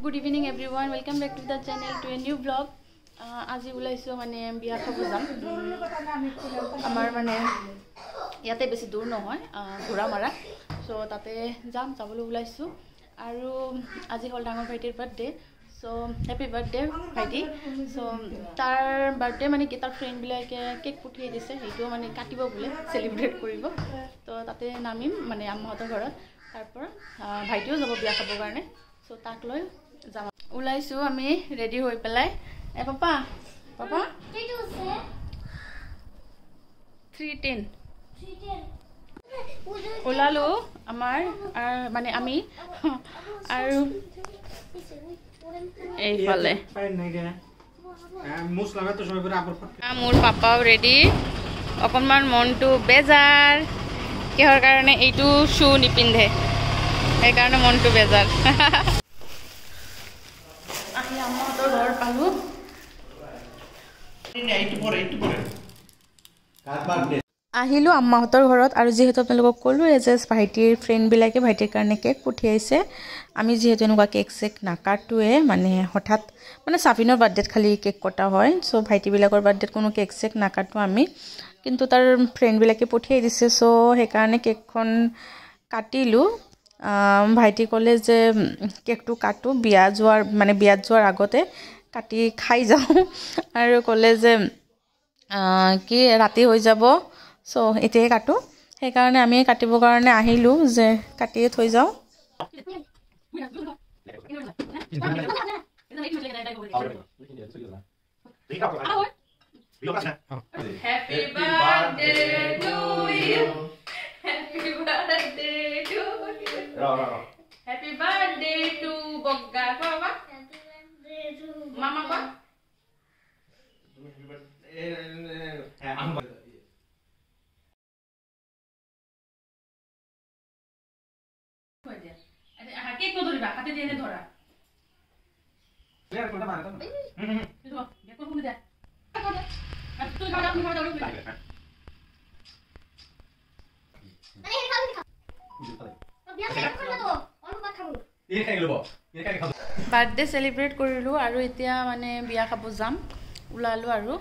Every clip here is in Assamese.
Good evening everyone. Welcome back to the channel to a new vlog. আজি ওলাইছো মানে বিয়া খাব যাম আমাৰ মানে ইয়াতে বেছি দূৰ নহয় ঘোৰামাৰা সো তাতে যাম যাবলৈ ওলাইছো আৰু আজি হল ডাঙৰ ভাইটিৰ বাৰ্থডে সো হ্যাপি বাৰ্থডে ভাইটি সো তাৰ বাৰ্থডে মানে কি তাৰ ফ্ৰেন্ড বিলাকে কেক পঠিয়াই দিছে হেটো মানে কাটিব বলে সেলিব্ৰেট কৰিব তো তাতে নামিম মানে আম্মাহঁতৰ ঘৰত তাৰপৰ ভাইটিও যাব বিয়া খাবৰ কাৰণে সো তাক লৈ যাম ওলাইছো আমি ৰেডি হৈ পেলাই ए पापा पापा 310 ওলালো আমাৰ মানে আমি আৰু এইফালে মোৰ পাপাও ৰেডি অকনমান মনটো বেজাৰ কিহৰ কাৰণে এইটো শু নিপিন্ধে এই কাৰণে মনটো বেজাৰ আমি আমাহঁতৰ ঘৰ পালো আহিলো আম্মাহঁতৰ ঘৰত আৰু যেহেতু আপোনালোকক ক'লো যে ভাইটিৰ ফ্ৰেন্ড বিলাকে ভাইটিৰ কাৰণে কেক পঠিয়াইছে আমি যেহেতু এনেকুৱা কেক চেক নাকাটোৱে মানে হঠাৎ মানে সাফিনৰ বাৰ্থডেত খালি কেক কটা হয় সো ভাইটি বিলাকৰ বাৰ্থডেত কোনো কেক চেক নাকাটো আমি কিন্তু তাৰ ফ্ৰেন্ড বিলাকে পঠিয়াই দিছে সো সেই কাৰণে কেকখন কাটিলো ভাইটি ক'লে যে কেকটো কাটো বিয়াত যোৱাৰ আগতে কাটি খাই যাও আৰু ক'লে যে কি ৰাতি হৈ যাব সো এতে কাটো সেই কাৰণে আমি কাটিবৰ কাৰণে আহিলো যে কাটিয়ে থৈ যাও Happy birthday to you Happy birthday to you Happy birthday to Bogga Baba Happy birthday to Mama Baba cake তো ধরিবা হাতে দিয়ে ধরা ক্লিয়ার করতে পারে তো দেখো কেক কোন দে তুই খাও আপনি খাও দাও বাৰ্থডে সেলিব্ৰেট কৰিলো আৰু এতিয়া মানে বিয়া খাব যাম উলালো আৰু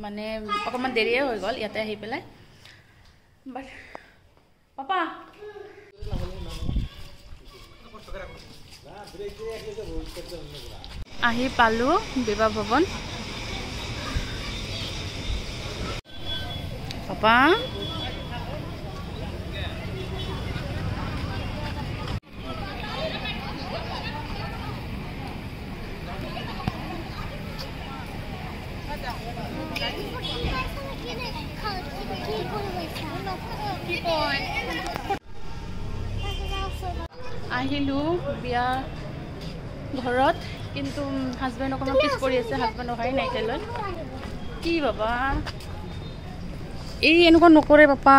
মানে অকমান দেৰিয়ে হৈ গল ইয়াতে আহি পেলাই পাপা আহি পালো বিবাহ ভৱন পাপা আহিলো বিয়া ঘৰত কিন্তু হাজবেন্ড অকমান পিছ পৰি আছে হাজবেন্ড অহাই নাই তেলৈ কি বাবা এই এনেকুৱা নকৰে পাপা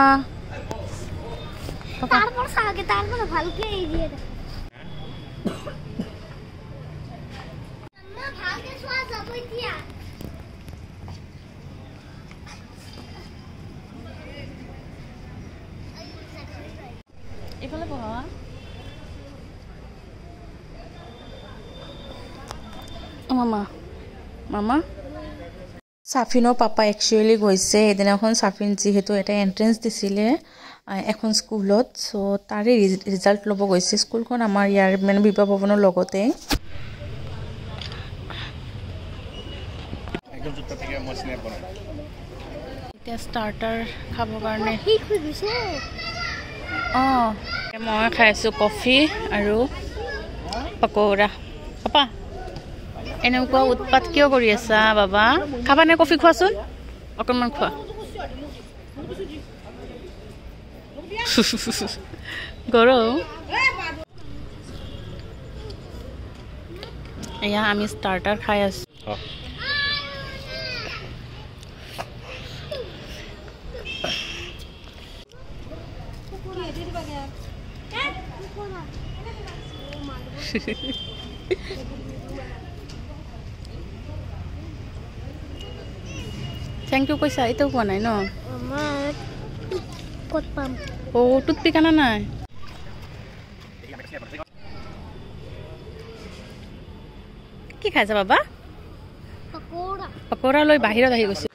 তারপর সাগে তারপর ভালকে এই দিয়ে দে না ভালকে সোয়া যাবই দিয়া এফালে বহা মামা মামা সাফিনৰ পাপা একচুয়ালি গৈছে এদিনাখন সাফিন যেহেতু এটা এন্ট্ৰেন্স দিছিলে এখন স্কুলত সো তাৰে ৰিজাল্ট লব গৈছে স্কুলখন আমাৰ ইয়াৰ মানে বিবাহ ভৱনৰ লগতে একদম জুতা থেকে মই স্ন্যাপ বনাই এটা স্টাৰ্টাৰ খাবৰ কাৰণে ঠিক হৈ গৈছে মই খাইছো কফি আৰু পকোৰা পাপা এনেকুৱা উৎপাত কিয় কৰি আছা বাবা খাবা নে কফি খোৱাচোন অকমান খোৱা গৰম এয়া আমি স্টাৰ্টাৰ খাই আছো Thank you কৈছা এটাও কোৱা নাই ন আমাৰ কত পাম ও টুথপিক আনা নাই কি খাইছা বাবা পকোৰা লৈ বাহিৰত আহি গৈছে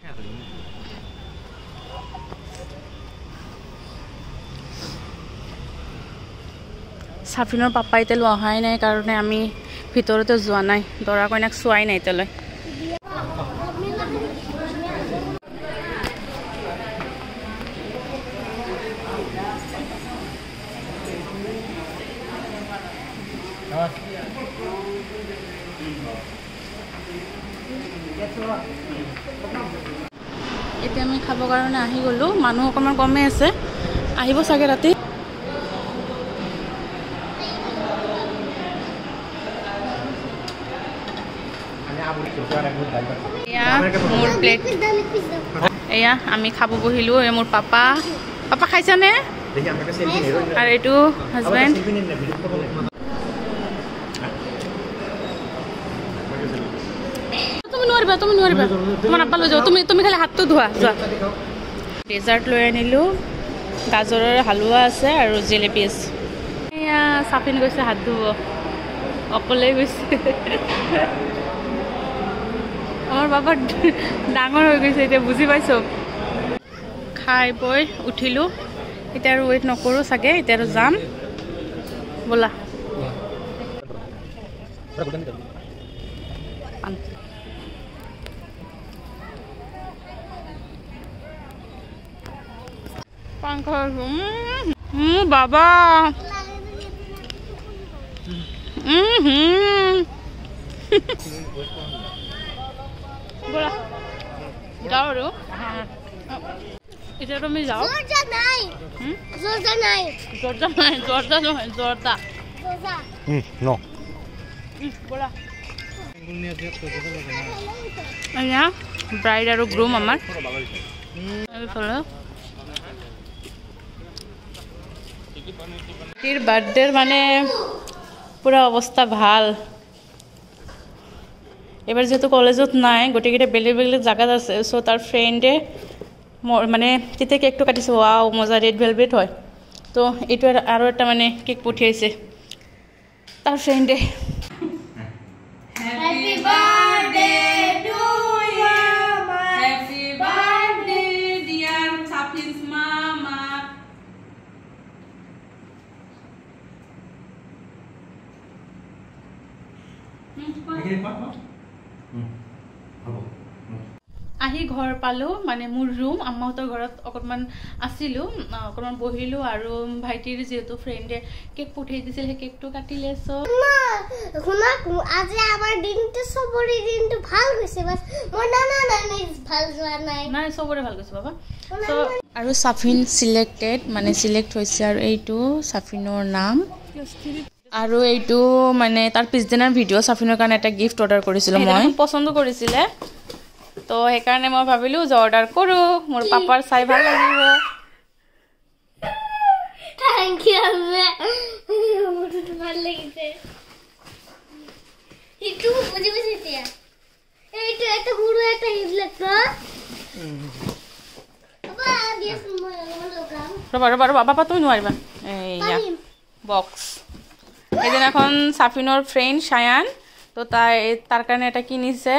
সাফিনৰ পাপা এতিয়ালৈ অহাই নাই কাৰণে আমি ভিতৰতে যোৱা নাই দৰা কইনাক চোৱাই নাই এতিয়ালৈ এতিয়া আমি খাব কাৰণে আহি গলো মানুহ অকমান কমে আছে আহিব চাগে ৰাতি মোৰ প্লেট এয়া আমি খাব বহিলো মোৰ পাপা পাপা খাইছানে আৰু এইটো হাজবেণ্ড তুমি নোৱাৰিবা তোমাৰ আব্বা লৈ যাও তুমি খালি হাতটো ধোৱা যোৱা ডেজাৰ্ট লৈ আনিলো গাজৰৰ হালুৱা আছে আৰু জিলেপি আছে এয়া চাফিন গৈছে হাত ধুব অকলে গৈছে আমাৰ বাবা ডাঙৰ হৈ গৈছে এতিয়া বুজি পাইছো খাই বই উঠিলো এতিয়া আৰু ওয়েট নকৰো চাগে এতিয়া আৰু যাম বলা পাংখ বাবা बोला जाओ रो इधर तो मैं जाओ जोरदा नहीं जोरदा नो बोला अया ब्राइड और ग्रूम আমার আমি ফলো এর বার্থডে মানে পুরো অবস্থা ভাল এবার যেহেতু কলেজত নাই গোটেইকেইটা বেলেগ বেলেগ জায়গাত আছে সো তার ফ্রেন্ডে মানে তেতিয়া কেকটো কাটিছে ওয়াও মজা রেড ভেলভেট হয় তো এটো আরো একটা মানে কেক পঠিয়াইছে তার ফ্রেন্ডে happy birthday to you happy birthday dear সাফিনস মামা আহি ঘৰ পালো মানে মোৰ ৰুম আম্মাহঁতৰ ঘৰত অকমান আছিলো অকমান বহিলো আৰু ভাইটিৰ যেহেতু ফ্ৰেন্ডে কেক পঠাই দিছিল হে কেকটো কাটিলে সো শুনা আজি আমাৰ দিনটো সবৰে দিনটো ভাল গৈছে বাস মোৰ নানা নানি ভাল যোৱা নাই নাই সবৰে ভাল গৈছে বাবা সো আৰু সাফিন সিলেক্টেড মানে সিলেক্ট হৈছে আৰু এইটো সাফিনৰ নাম আৰু এইটো মানে তাৰ পিছদিনৰ ভিডিও সাফিনৰ কাৰণে এটা গিফট অৰ্ডাৰ কৰিছিল মই পছন্দ কৰিছিলে তো সেই কাৰণে মই ভাবিলো যে অৰ্ডাৰ কৰো মোৰ পাপাৰ চাই ভাল লাগিব থ্যাংক ইউ মোৰ ভাল লাগিছে ইটো বুজি বুজিতিয়া এইটো এটা গুৰু এটা হিবলে তো বাবা দিছ মই লগাম ৰবা বাবা তুমি নোৱাৰিবা এইয়া বক্স এদিন এখন সাফিনৰ ফ্ৰেন্ড শায়ান তো তাৰ কাৰণে এটা কিনিছে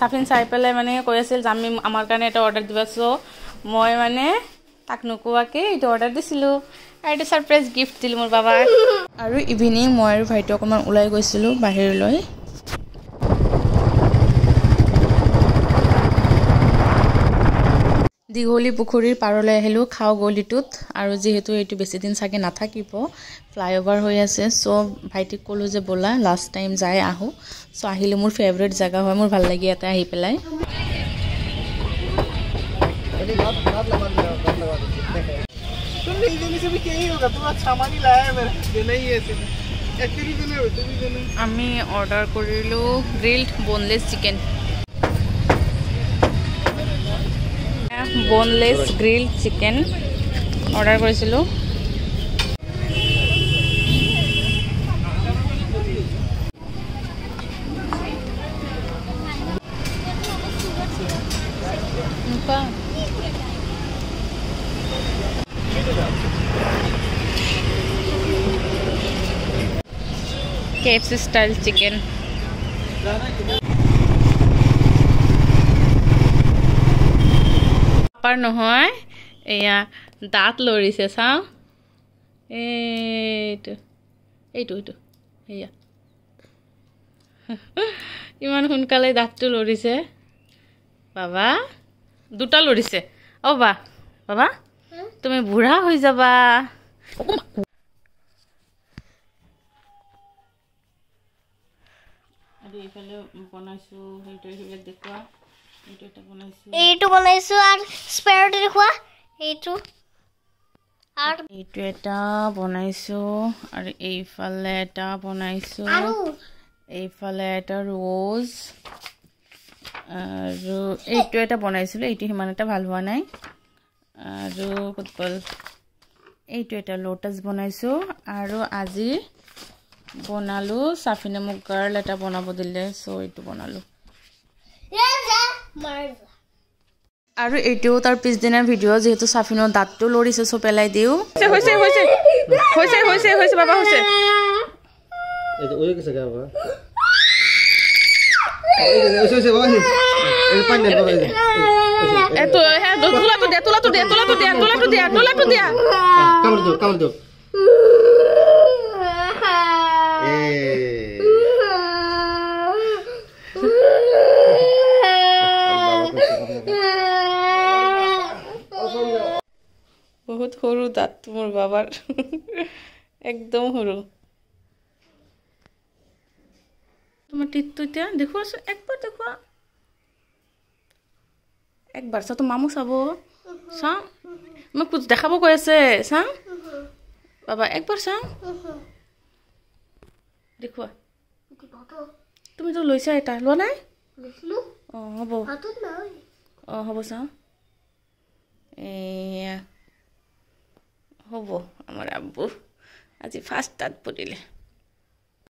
সাফিন চাই পেলাই মানে কৈ আছিল যে আমি আমাৰ কাৰণে এটা অৰ্ডাৰ দিবা সো মই মানে তাক নোকোৱাকে এটা অৰ্ডাৰ দিছিলো আৰু এটা সাৰপ্ৰাইজ গিফট দিল মোৰ বাবা আৰু ইভিনিং মই আৰু ভাইটো অকমান ওলাই গৈছিলো বাহিৰলৈ দীঘলী পুখুৰীৰ পাৰলৈ আহিলো খাও গলিটোত আৰু যেহেতু এইটো বেছি দিন চাগে নাথাকিব ফ্লাইওভাৰ হৈ আছে সো ভাইটিক ক'লো যে বলা লাষ্ট টাইম যাই আহো সো আহিলে মোৰ ফেভাৰিট জায়গা হয় মোৰ ভাল লাগি এটা আহি পেলাই तुमने इधर से भी क्या ही होगा तुम सामान ही लाया है मेरा देना ही है एक्चुअली देना है तुम भी देना আমি অৰ্ডাৰ কৰিলো grilled boneless chicken boneless grilled chicken order কৰিছিলো KFC style chicken পাপাৰ নহয় এয়া দাঁত লৰিছে চাওঁ এইটো এইটো এইটো এয়া ইমান সোনকালে দাঁতটো লৰিছে বাবা দুটা লৰিছে অ বাবা তুমি বুঢ়া হৈ যাবা এইফালে বনাইছো সেইটো সেইবিলাক দেখুৱা এইটো বনাইছো আৰু স্পেয়াৰটো দেখুৱা এইটো এটা বনাইছো আৰু এইফালে এটা বনাইছো এইফালে এটা ৰ'জ আৰু এইটো এটা বনাইছিলো এইটো হিমান এটা ভাল হোৱা নাই আৰু কুটকল এইটো এটা লোটাস বনাইছো আৰু আজি বনালো সাফিনে মোক গাৰ্ল এটা বনাব দিলে সো এইটো বনালো আৰু এইটো তাৰ পিছদিনৰ ভিডিও যেহেতু সাফিনৰ দাঁতটো লৰিছে সো পেলাই দিও হৈছে বাবা হৈছে এইটো ওই কিছে গাবা হৈছে বাবা এই পানি না বাবা এটো হে তোলাটো দিয়া কামড় দাও বহুত সৰু দাঁত মোৰ বাবাৰ একদম সৰু তোমাৰ টিটটো এতিয়া দেখুৱাছো একবাৰ চা তো মামু চাব চা মোক কুছ দেখাব কৈ আছে চা বাবা একবাৰ চা দেখুৱা তুমি তো লৈছা এটা লোৱা নাই হ'ব চা এয়া হ'ব আমাৰ আব্বু আজি ফাৰ্ষ্ট দাঁত পৰিলে